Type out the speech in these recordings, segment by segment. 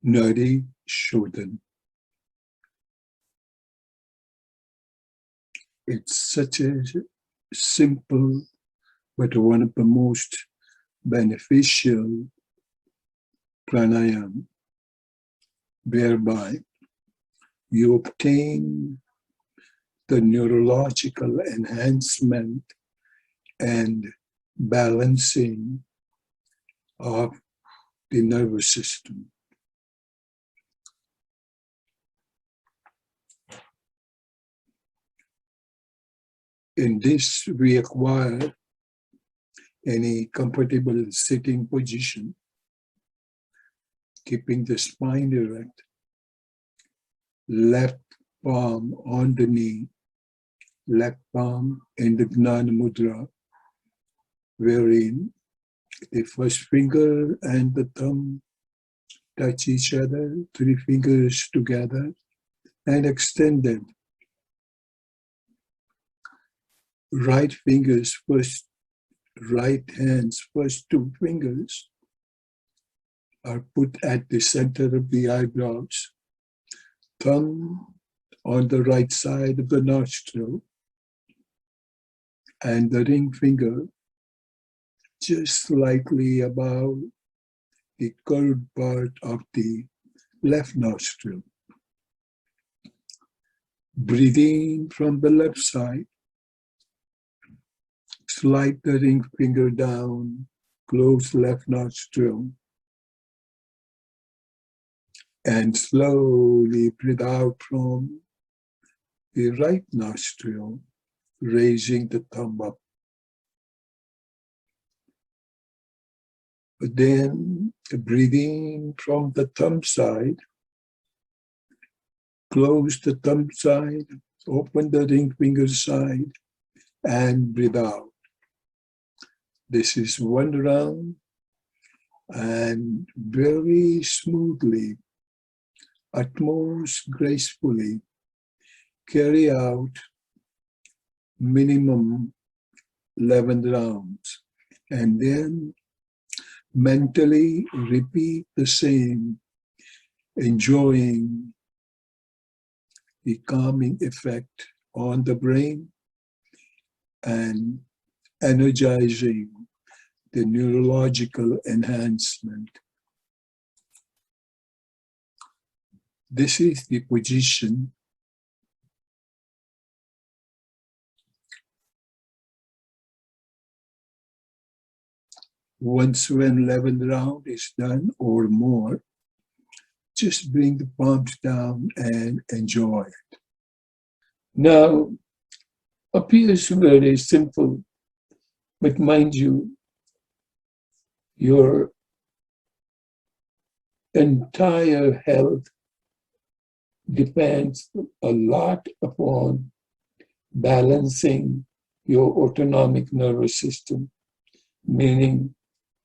Nadi Shodhan. It's such a simple but one of the most beneficial pranayama, whereby you obtain the neurological enhancement and balancing of the nervous system. In this, we acquire any comfortable sitting position, keeping the spine erect, left palm on the knee, left palm in the Gnana Mudra, wherein the first finger and the thumb touch each other, 3 fingers together and extended. Right hand's first 2 fingers are put at the center of the eyebrows, thumb on the right side of the nostril, and the ring finger just slightly above the curved part of the left nostril. Breathing from the left side, slide the ring finger down, close left nostril, and slowly breathe out from the right nostril, raising the thumb up. But then breathing from the thumb side, close the thumb side, open the ring finger side, and breathe out. This is 1 round, and very smoothly, utmost gracefully, carry out minimum 11 rounds, and then mentally repeat the same, enjoying the calming effect on the brain and energizing the neurological enhancement. This is the position once when 11th round is done or more, just bring the palms down and enjoy it. Now, appears very simple, but mind you, your entire health depends a lot upon balancing your autonomic nervous system, meaning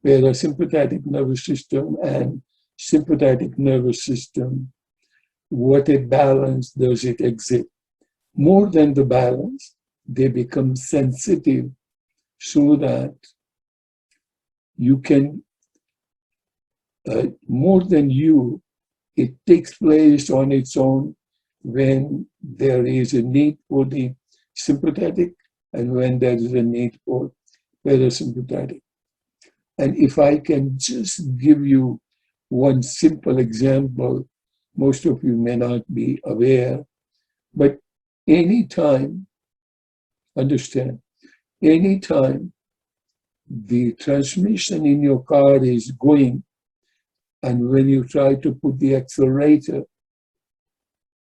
parasympathetic nervous system and sympathetic nervous system. What a balance does it exist? More than the balance, they become sensitive so that you can, more than you, it takes place on its own when there is a need for the sympathetic and when there is a need for parasympathetic. And if I can just give you one simple example, most of you may not be aware, but anytime, understand, anytime the transmission in your car is going, and when you try to put the accelerator,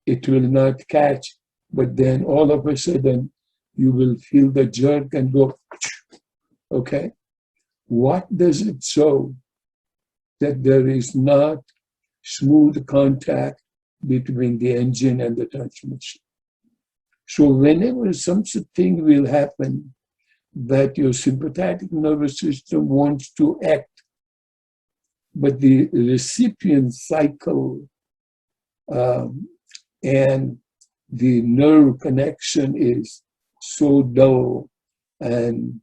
it will not catch, but then all of a sudden you will feel the jerk and go, okay? What does it show? That there is not smooth contact between the engine and the transmission. So whenever something will happen that your sympathetic nervous system wants to act, but the recipient cycle and the nerve connection is so dull and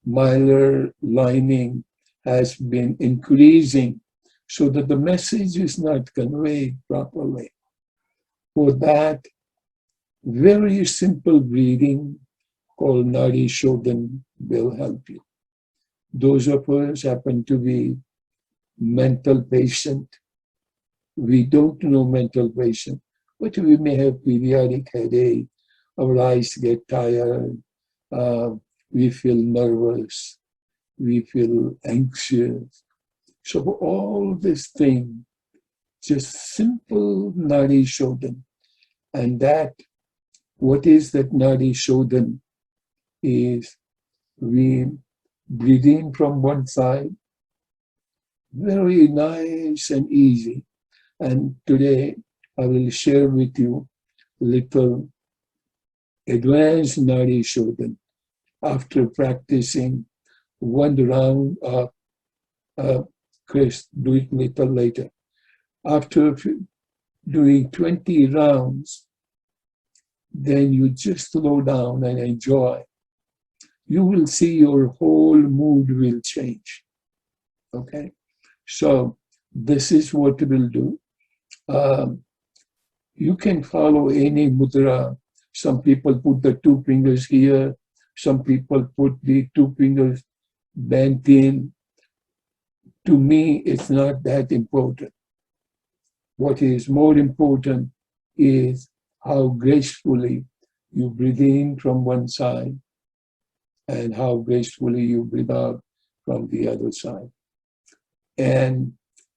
myelin lining has been increasing so that the message is not conveyed properly. For that, very simple breathing called Nadi Shodhan will help you. Those of us happen to be mental patient. We don't know mental patient, but we may have periodic headache, our eyes get tired, we feel nervous, we feel anxious. So for all this thing, just simple Nadi Shodhan. And that, what is that Nadi Shodhan is we breathe in from one side, very nice and easy. And today I will share with you little advanced Nadi Shodhan after practicing one round of Chris, do it little later. After doing 20 rounds, then you just slow down and enjoy. You will see your whole mood will change. Okay? So this is what we'll do. You can follow any mudra. Some people put the two fingers here. Some people put the two fingers bent in. To me, it's not that important. What is more important is how gracefully you breathe in from one side and how gracefully you breathe out from the other side. And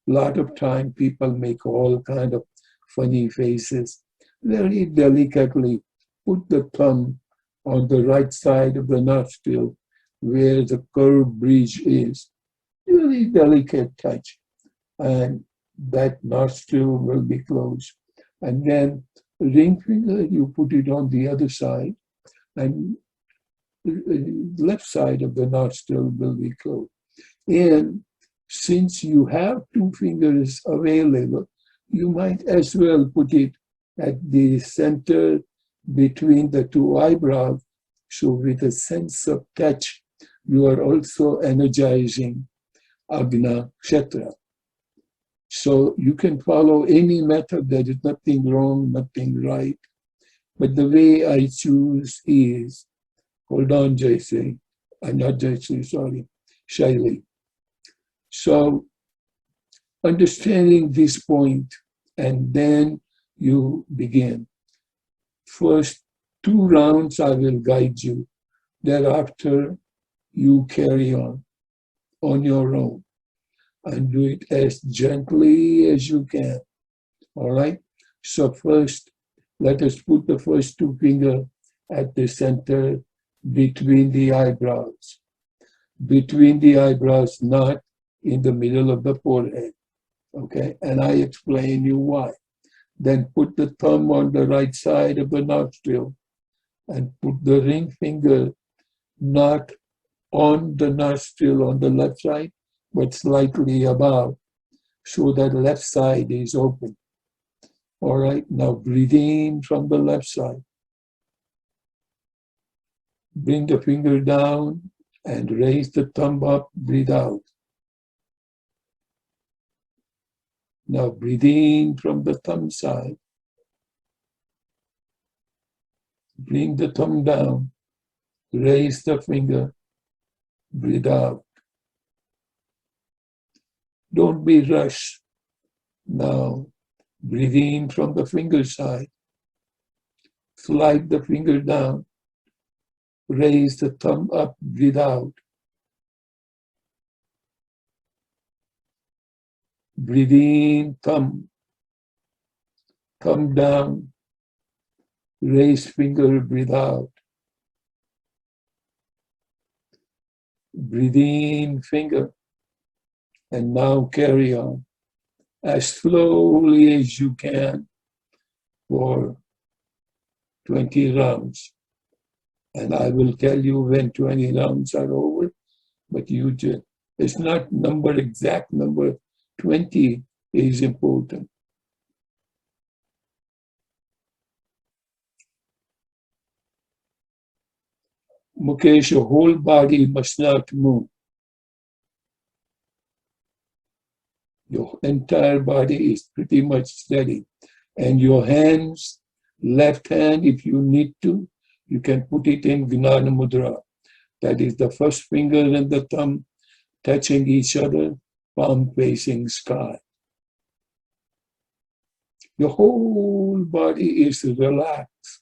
a lot of time people make all kind of funny faces. Very delicately put the thumb on the right side of the nostril where the curved bridge is. Really delicate touch. And that nostril will be closed. And then ring finger, you put it on the other side, and left side of the nostril will be closed. And since you have two fingers available, you might as well put it at the center between the two eyebrows. So with a sense of touch, you are also energizing Agna Kshetra. So you can follow any method. There is nothing wrong, nothing right. But the way I choose is, hold on, Jayshree, not Jayshree, sorry, Shaili. So understanding this point, and then you begin. First 2 rounds I will guide you. Thereafter, you carry on your own and do it as gently as you can. All right? So first, let us put the first 2 fingers at the center between the eyebrows. Between the eyebrows, not in the middle of the forehead. Okay? And I explain you why. Then put the thumb on the right side of the nostril and put the ring finger not on the nostril on the left side, but slightly above, so that left side is open. All right, now breathe in from the left side. Bring the finger down and raise the thumb up, breathe out. Now breathe in from the thumb side. Bring the thumb down, raise the finger, breathe out. Don't be rushed. Now breathe in from the finger side. Slide the finger down, raise the thumb up, breathe out. Breathe in, thumb down, raise finger, breathe out. Breathe in, finger, and now carry on as slowly as you can for 20 rounds. And I will tell you when 20 rounds are over, but you just, it's not exact number, 20 is important. Mukesh, your whole body must not move. Your entire body is pretty much steady. And your hands, left hand, if you need to, you can put it in Gnana Mudra. That is the first finger and the thumb touching each other, palm facing sky. Your whole body is relaxed.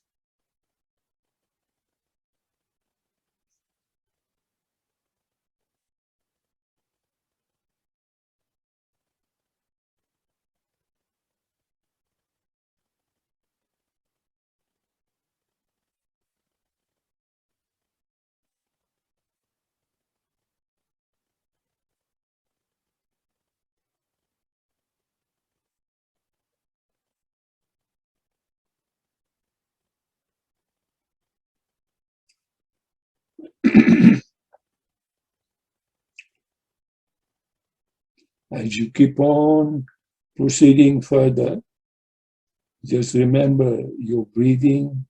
As you keep on proceeding further, just remember your breathing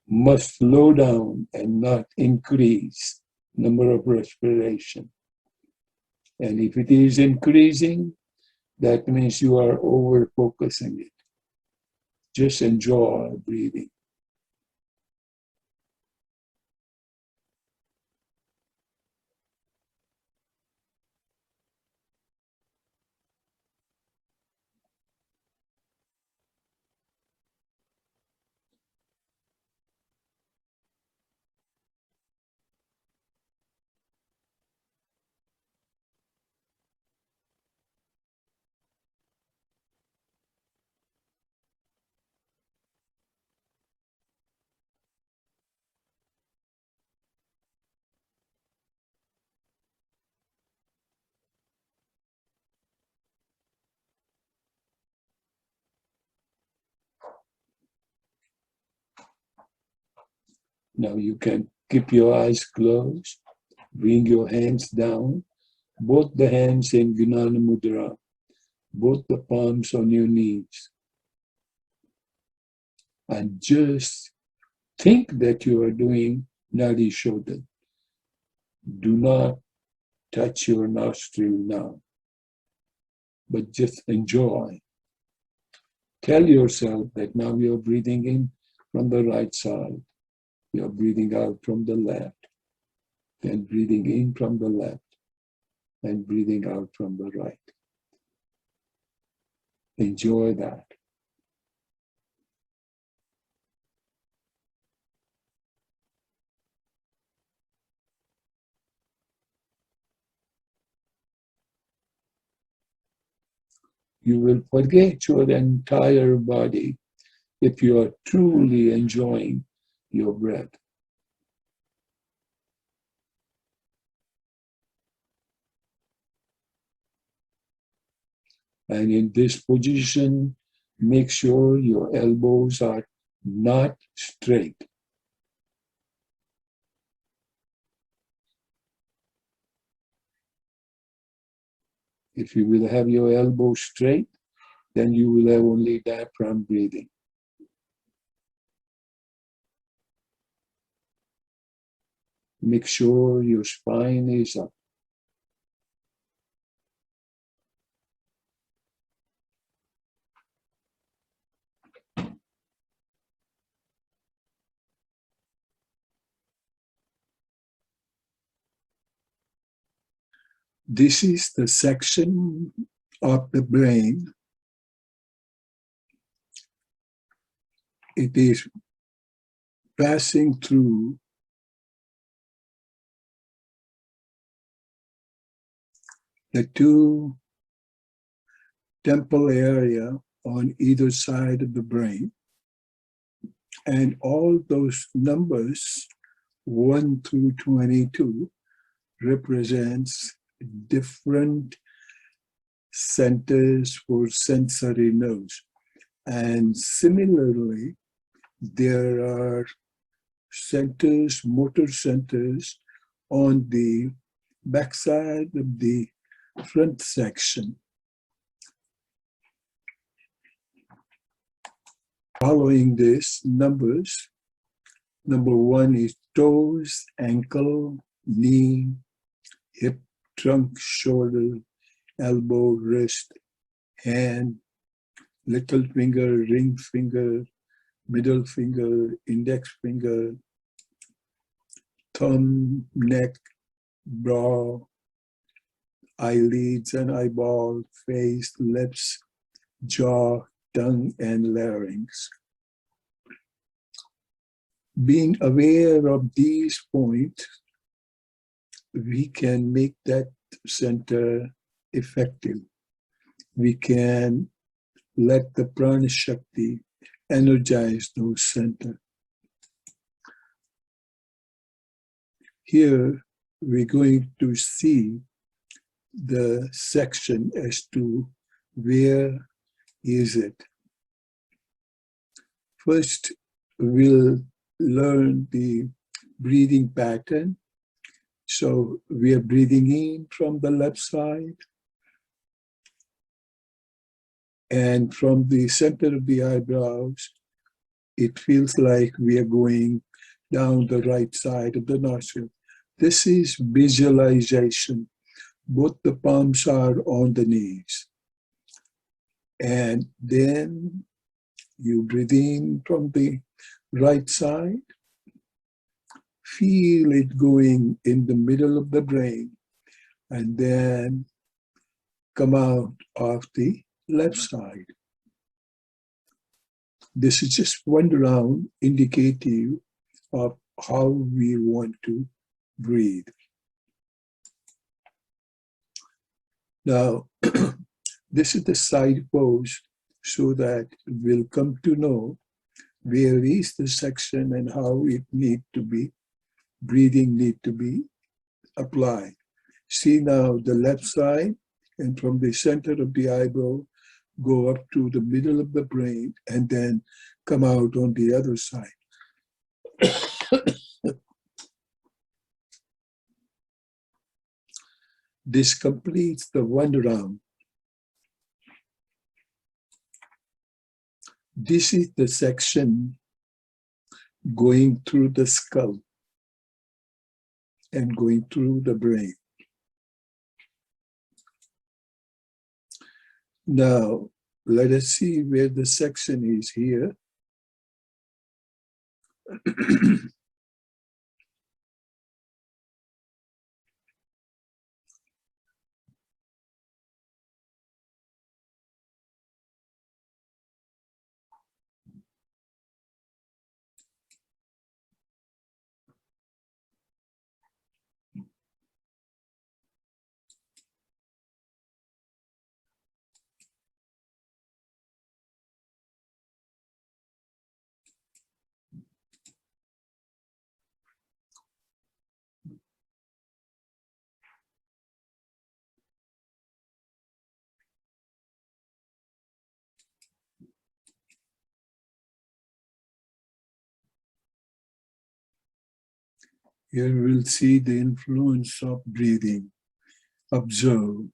must slow down and not increase number of respiration. And if it is increasing, that means you are over focusing it. Just enjoy breathing. Now you can keep your eyes closed, bring your hands down, both the hands in Gnana Mudra, both the palms on your knees. And just think that you are doing Nadi Shodhan. Do not touch your nostril now, but just enjoy. Tell yourself that now you're breathing in from the right side. You're breathing out from the left, then breathing in from the left, and breathing out from the right. Enjoy that. You will forget your entire body if you are truly enjoying your breath. And in this position, make sure your elbows are not straight. If you will have your elbows straight, then you will have only diaphragm breathing. Make sure your spine is up. This is the section of the brain. It is passing through the two temple area on either side of the brain. And all those numbers, 1 through 22, represents different centers for sensory nerves. And similarly, there are centers, motor centers on the backside of the front section. Following this, numbers. Number 1 is toes, ankle, knee, hip, trunk, shoulder, elbow, wrist, hand, little finger, ring finger, middle finger, index finger, thumb, neck, brow, eyelids and eyeball, face, lips, jaw, tongue, and larynx. Being aware of these points, we can make that center effective. We can let the prana shakti energize those centers. Here, we're going to see the section as to where is it. First, we'll learn the breathing pattern. So we are breathing in from the left side, and from the center of the eyebrows, it feels like we are going down the right side of the nostril. This is visualization. Both the palms are on the knees. And then you breathe in from the right side. Feel it going in the middle of the brain, and then come out of the left side. This is just one round indicative of how we want to breathe. Now, this is the side pose so that we'll come to know where is the section and how it need to be, breathing need to be applied. See now the left side, and from the center of the eyebrow, go up to the middle of the brain and then come out on the other side. This completes the one round. This is the section going through the skull and going through the brain. Now, let us see where the section is here. Here we'll see the influence of breathing. Observe.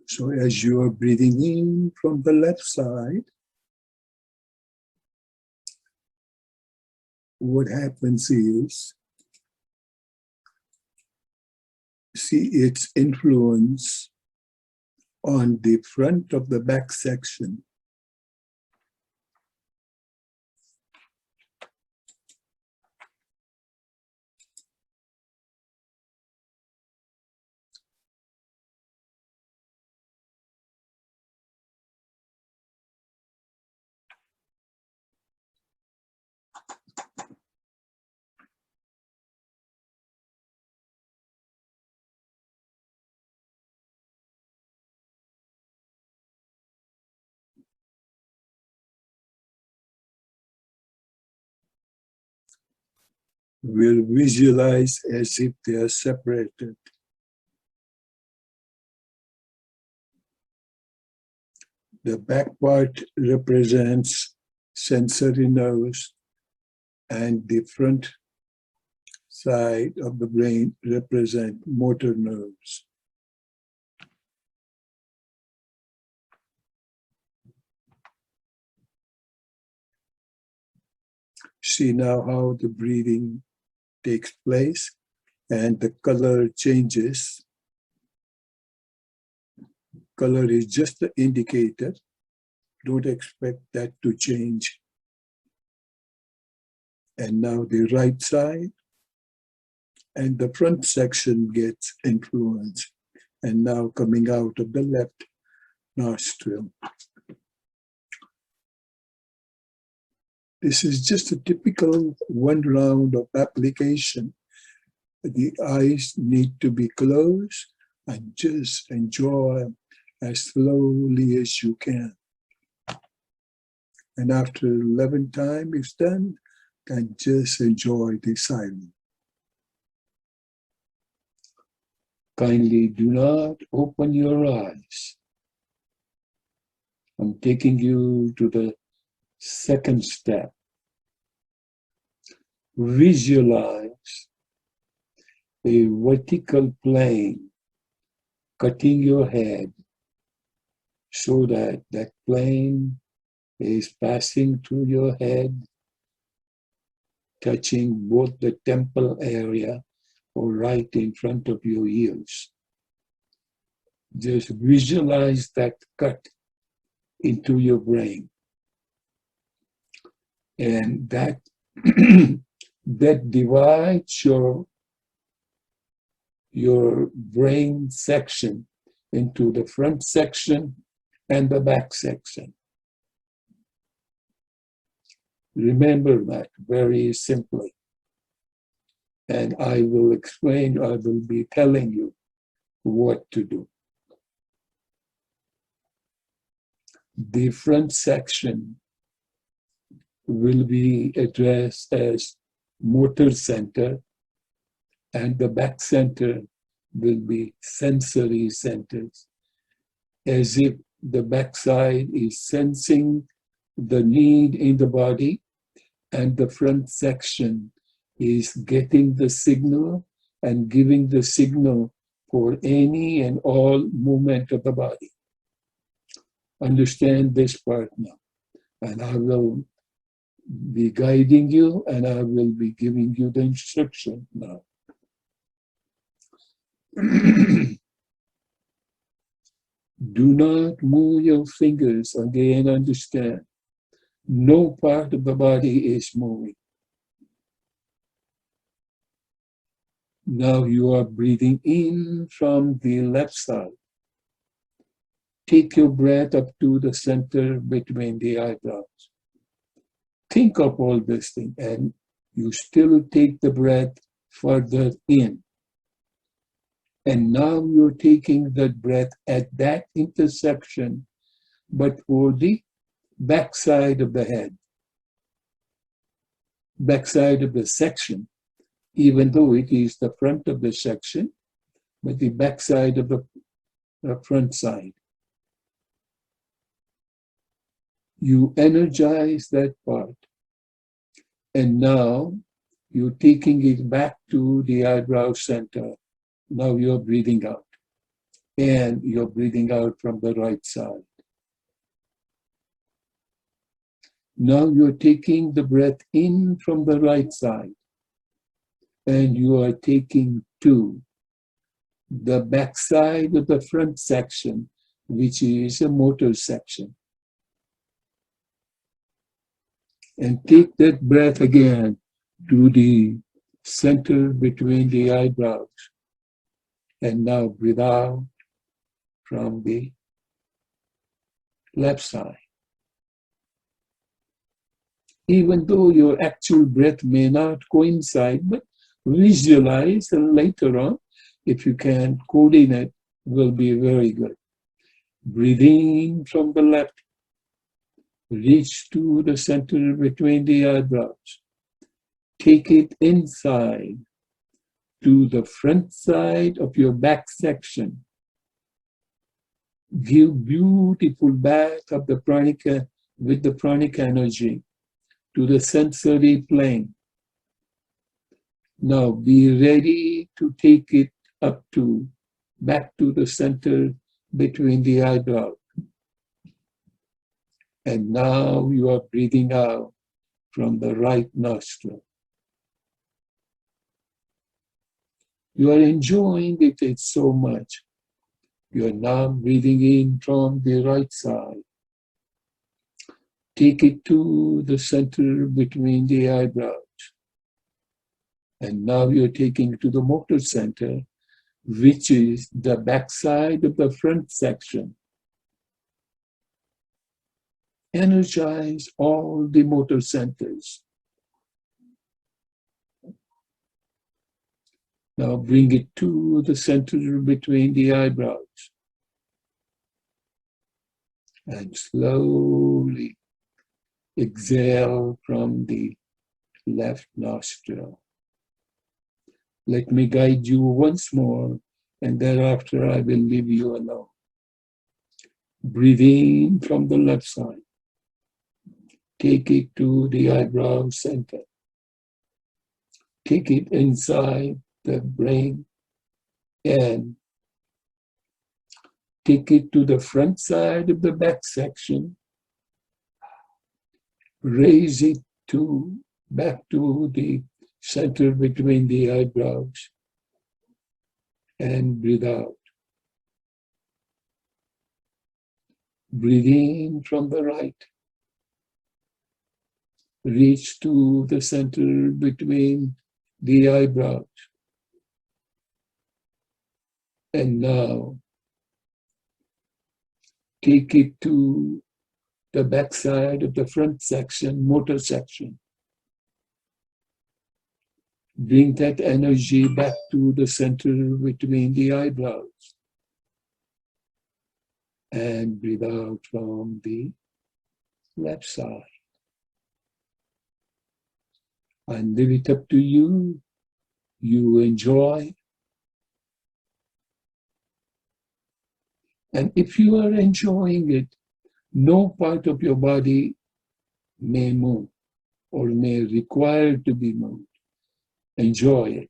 So as you are breathing in from the left side, what happens is, see its influence on the front of the back section. Will visualize as if they are separated. The back part represents sensory nerves, and the front side of the brain represent motor nerves. See now how the breathing takes place and the color changes. Color is just the indicator. Don't expect that to change. And now the right side and the front section gets influenced. And now coming out of the left nostril. This is just a typical one round of application. The eyes need to be closed and just enjoy as slowly as you can. And after 11 times it's done, then just enjoy the silence. Kindly do not open your eyes. I'm taking you to the second step. Visualize a vertical plane cutting your head so that that plane is passing through your head, touching both the temple area or right in front of your ears. Just visualize that cut into your brain. And that, that divides your brain section into the front section and the back section. Remember that very simply. And I will explain, I will be telling you what to do. The front section will be addressed as motor center, and the back center will be sensory centers, as if the backside is sensing the need in the body, and the front section is getting the signal and giving the signal for any and all movement of the body. Understand this part now, and I will be guiding you, and I will be giving you the instruction now. Do not move your fingers. Again, understand. No part of the body is moving. Now you are breathing in from the left side. Take your breath up to the center between the eyebrows. Think of all this thing, and you still take the breath further in. And now you're taking that breath at that intersection, but for the backside of the head, backside of the section, even though it is the front of the section, but the backside of the front side. You energize that part. And now you're taking it back to the eyebrow center. Now you're breathing out. And you're breathing out from the right side. Now you're taking the breath in from the right side. And you are taking to the backside of the front section, which is a motor section. And take that breath again to the center between the eyebrows. And now breathe out from the left side. Even though your actual breath may not coincide, but visualize, and later on, if you can coordinate, will be very good. Breathe in from the left. Reach to the center between the eyebrows. Take it inside to the front side of your back section. Give beautiful bath of the pranica with the pranic energy to the sensory plane. Now be ready to take it up to, back to the center between the eyebrows. And now you are breathing out from the right nostril. You are enjoying it so much. You are now breathing in from the right side. Take it to the center between the eyebrows. And now you're taking it to the motor center, which is the backside of the front section. Energize all the motor centers. Now bring it to the center between the eyebrows. And slowly exhale from the left nostril. Let me guide you once more, and thereafter I will leave you alone. Breathe in from the left side. Take it to the eyebrow center. Take it inside the brain and take it to the front side of the back section. Raise it to back to the center between the eyebrows and breathe out. Breathe in from the right. Reach to the center between the eyebrows. And now take it to the backside of the front section, motor section. Bring that energy back to the center between the eyebrows. And breathe out from the left side. And leave it up to you. You enjoy. And if you are enjoying it, no part of your body may move or may require to be moved. Enjoy it.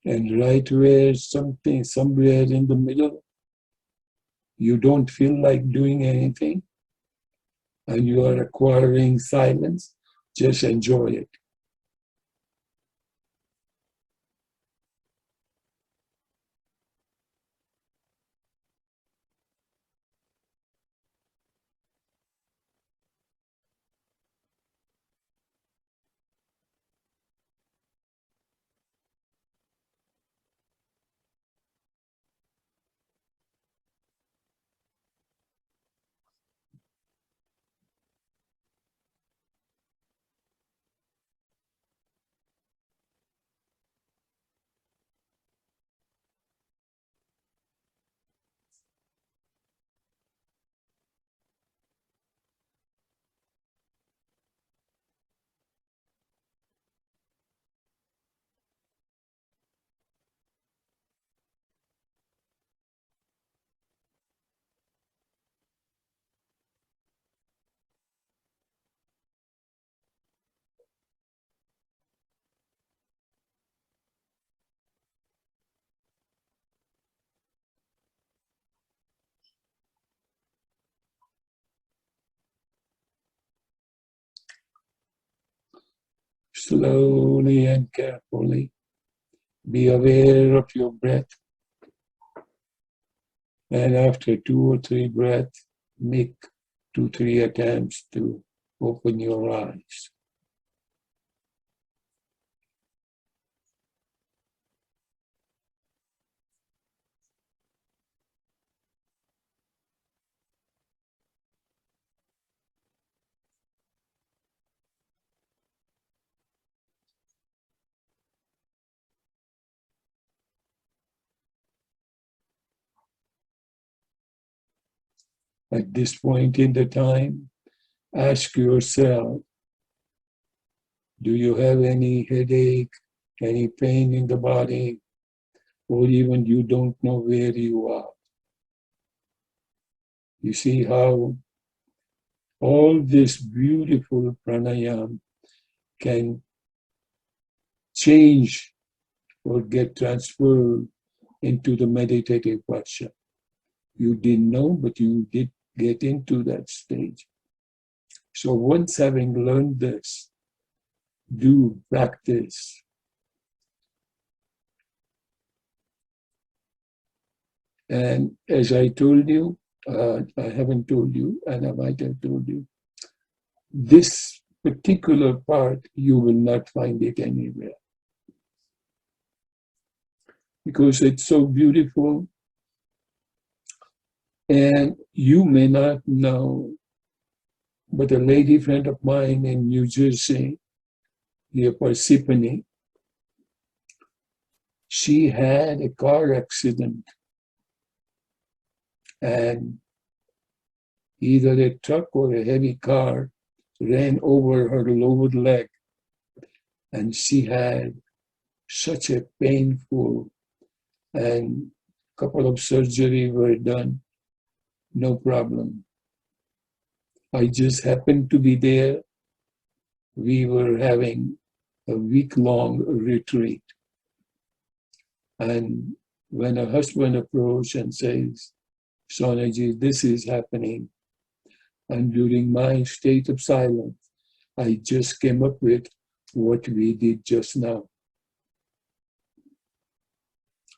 And right where somewhere in the middle, you don't feel like doing anything, and you are acquiring silence, just enjoy it. Slowly and carefully, be aware of your breath. And after 2 or 3 breaths, make 2, 3 attempts to open your eyes. At this point in the time, ask yourself, do you have any headache, any pain in the body, or even you don't know where you are? You see how all this beautiful pranayama can change or get transferred into the meditative posture. You didn't know, but you did get into that stage. So once having learned this, do practice. And as I told you, I haven't told you, and I might have told you, this particular part, you will not find it anywhere. Because it's so beautiful, and you may not know, but a lady friend of mine in New Jersey, near Parsippany, she had a car accident, and either a truck or a heavy car ran over her lower leg, and she had such a painful, and a couple of surgery were done, no problem. I just happened to be there. We were having a week-long retreat. And when her husband approached and says, Swamiji, this is happening, and during my state of silence, I just came up with what we did just now.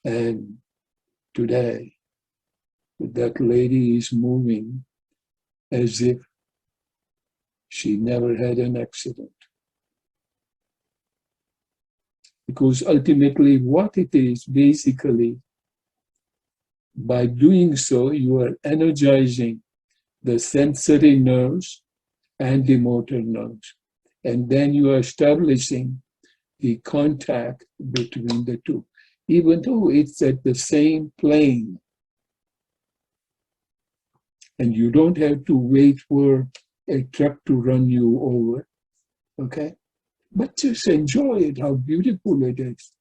And today, that lady is moving as if she never had an accident. Because ultimately what it is, basically, by doing so, you are energizing the sensory nerves and the motor nerves. And then you are establishing the contact between the two, even though it's at the same plane. And you don't have to wait for a truck to run you over, okay? But just enjoy it, how beautiful it is.